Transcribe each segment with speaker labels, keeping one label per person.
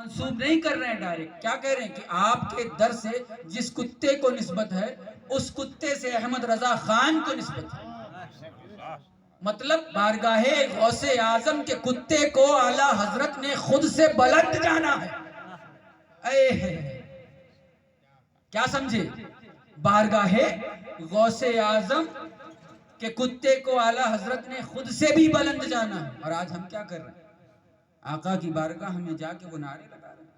Speaker 1: منسوب نہیں کر رہے ہیں ڈائریکٹ، کیا کہہ رہے ہیں کہ آپ کے در سے جس کتے کو نسبت ہے اس کتے سے احمد رضا خان کو نسبت ہے. مطلب بارگاہ غوث اعظم کے کتے کو اعلیٰ حضرت نے خود سے بلند جانا ہے. کیا سمجھے؟ بارگاہ غوث اعظم کہ کتے کو اعلیٰ حضرت نے خود سے بھی بلند جانا ہے. اور آج ہم کیا کر رہے ہیں؟ آقا کی بارگاہ میں جا کے وہ نعرے لگا رہے ہیں.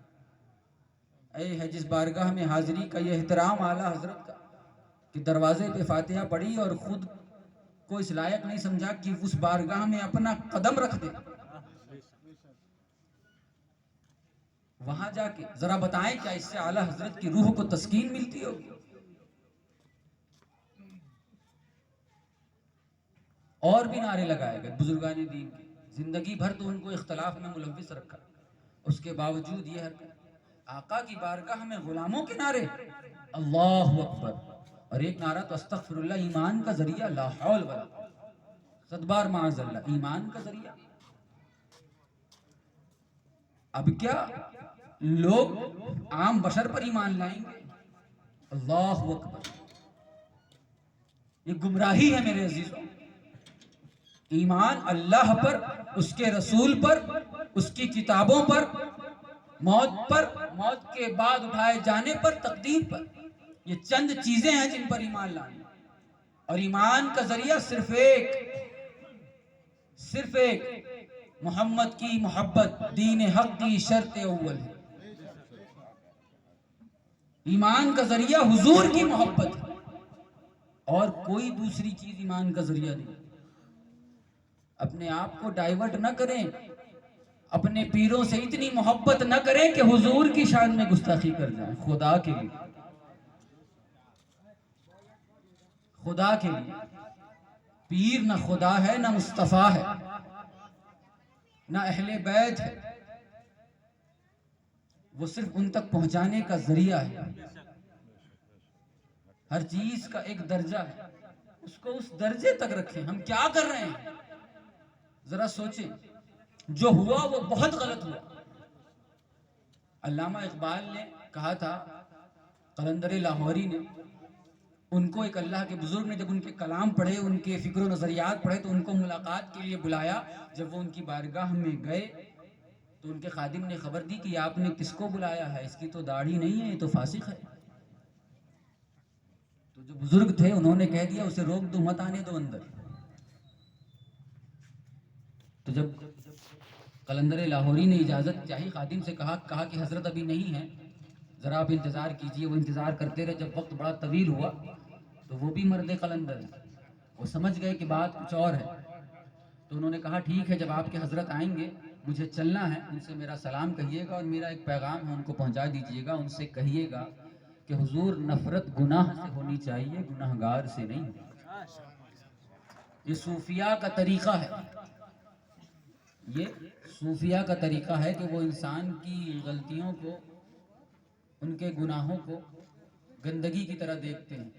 Speaker 1: اے ہے جس بارگاہ میں حاضری کا یہ احترام اعلیٰ حضرت کا کہ دروازے پہ فاتحہ پڑھی اور خود کو اس لائق نہیں سمجھا کہ اس بارگاہ میں اپنا قدم رکھ دے. وہاں جا کے ذرا بتائیں کیا اس سے اعلیٰ حضرت کی روح کو تسکین ملتی ہوگی؟ اور بھی نعرے لگائے گئے بزرگان دین کی، زندگی بھر تو ان کو اختلاف میں ملوث رکھا، اس کے باوجود یہ حرکت. آقا کی بارگاہ میں غلاموں کے نعرے، اللہ اکبر. اور ایک نعرہ تو استغفر اللہ، ایمان کا ذریعہ، لا حول ولا قوت، 100 بار معاذ اللہ، ایمان کا ذریعہ. اب کیا لوگ عام بشر پر ایمان لائیں گے؟ اللہ اکبر. یہ گمراہی ہے میرے عزیزوں. ایمان اللہ پر، اس کے رسول پر، اس کی کتابوں پر، موت پر، موت کے بعد اٹھائے جانے پر، تقدیر پر، یہ چند چیزیں ہیں جن پر ایمان لانا. اور ایمان کا ذریعہ صرف ایک محمد کی محبت، دین حق کی شرط اول ہے. ایمان کا ذریعہ حضور کی محبت ہے، اور کوئی دوسری چیز ایمان کا ذریعہ نہیں. اپنے آپ کو ڈائیورٹ نہ کریں، اپنے پیروں سے اتنی محبت نہ کریں کہ حضور کی شان میں گستاخی کر جائیں. خدا کے لیے، خدا کے لیے. پیر نہ خدا ہے، نہ مصطفیٰ ہے، نہ اہل بیت ہے. وہ صرف ان تک پہنچانے کا ذریعہ ہے. ہر چیز کا ایک درجہ ہے، اس کو اس درجے تک رکھیں. ہم کیا کر رہے ہیں؟ ذرا سوچیں. جو ہوا وہ بہت غلط ہوا. علامہ اقبال نے کہا تھا، قلندر لاہوری نے، ان کو ایک اللہ کے بزرگ نے جب ان کے کلام پڑھے، ان کے فکر و نظریات پڑھے تو ان کو ملاقات کے لیے بلایا. جب وہ ان کی بارگاہ میں گئے تو ان کے خادم نے خبر دی کہ آپ نے کس کو بلایا ہے، اس کی تو داڑھی نہیں ہے، یہ تو فاسق ہے. تو جو بزرگ تھے انہوں نے کہہ دیا اسے روک دو، مت آنے دو اندر. تو جب قلندر لاہوری نے اجازت چاہی، خادم سے کہا کہ حضرت ابھی نہیں ہے، ذرا آپ انتظار کیجئے. وہ انتظار کرتے رہے. جب وقت بڑا طویل ہوا تو وہ بھی مرد قلندر ہیں، وہ سمجھ گئے کہ بات کچھ اور ہے. تو انہوں نے کہا ٹھیک ہے، جب آپ کے حضرت آئیں گے مجھے چلنا ہے، ان سے میرا سلام کہیے گا اور میرا ایک پیغام ہے ان کو پہنچا دیجئے گا. ان سے کہیے گا کہ حضور نفرت گناہ سے ہونی چاہیے، گناہگار سے نہیں. یہ صوفیاء کا طریقہ ہے، یہ صوفیاء کا طریقہ ہے کہ وہ انسان کی غلطیوں کو، ان کے گناہوں کو گندگی کی طرح دیکھتے ہیں،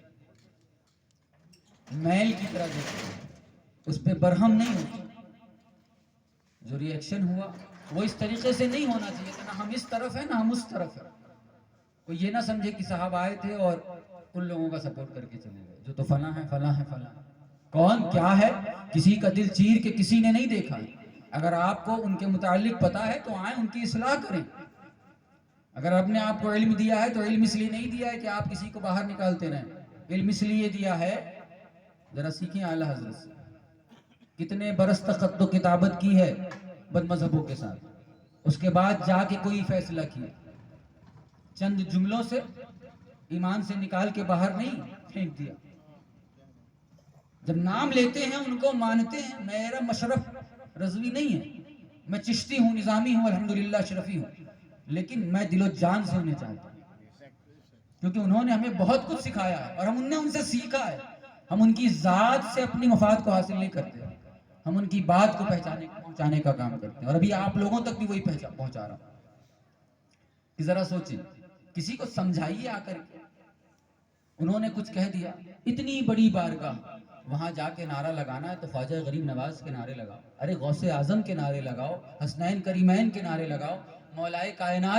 Speaker 1: میل کی طرح دیکھتے ہیں، اس پہ برہم نہیں ہوتے. جو ری ایکشن ہوا وہ اس طریقے سے نہیں ہونا چاہیے کہ نہ ہم اس طرف ہیں نہ ہم اس طرف ہیں. کوئی یہ نہ سمجھے کہ صاحب آئے تھے اور ان لوگوں کا سپورٹ کر کے چلے گئے جو تو فلاں ہیں فلاں ہیں فلاں. کون کیا ہے؟ کسی کا دل چیر کے کسی نے نہیں دیکھا. اگر آپ کو ان کے متعلق پتا ہے تو آئیں، ان کی اصلاح کریں. اگر آپ نے آپ کو علم دیا ہے تو علم اس لیے نہیں دیا ہے کہ آپ کسی کو باہر نکالتے رہیں. علم اس لیے دیا ہے، ذرا سیکھیں اعلیٰ حضرت سے. کتنے برس تک خط و کتابت کی ہے بد مذہبوں کے ساتھ، اس کے بعد جا کے کوئی فیصلہ کیا. چند جملوں سے ایمان سے نکال کے باہر نہیں پھینک دیا. جب نام لیتے ہیں ان کو مانتے ہیں. میرا مشرف رضوی نہیں ہے، میں چشتی ہوں، نظامی ہوں، الحمدللہ شرفی ہوں، لیکن میں دل و جان سے انہیں چاہتا ہوں کیونکہ انہوں نے ہمیں بہت کچھ سکھایا ہے اور ہم نے ان سے سیکھا ہے. ہم ان کی ذات سے اپنی مفاد کو حاصل نہیں کرتے، ہم ان کی بات کو پہنچانے کا کام کرتے ہیں. اور ابھی آپ لوگوں تک بھی وہی پہنچا رہا ہوں کہ ذرا سوچیں، کسی کو سمجھائیے آ کر کے. انہوں نے کچھ کہہ دیا، اتنی بڑی بارگاہ، وہاں جا کے نعرہ لگانا ہے تو خواجہ غریب نواز کے نعرے لگاؤ، ارے غوث اعظم کے نعرے لگاؤ، حسنین کریمین کے نعرے لگاؤ، مولائے کائنات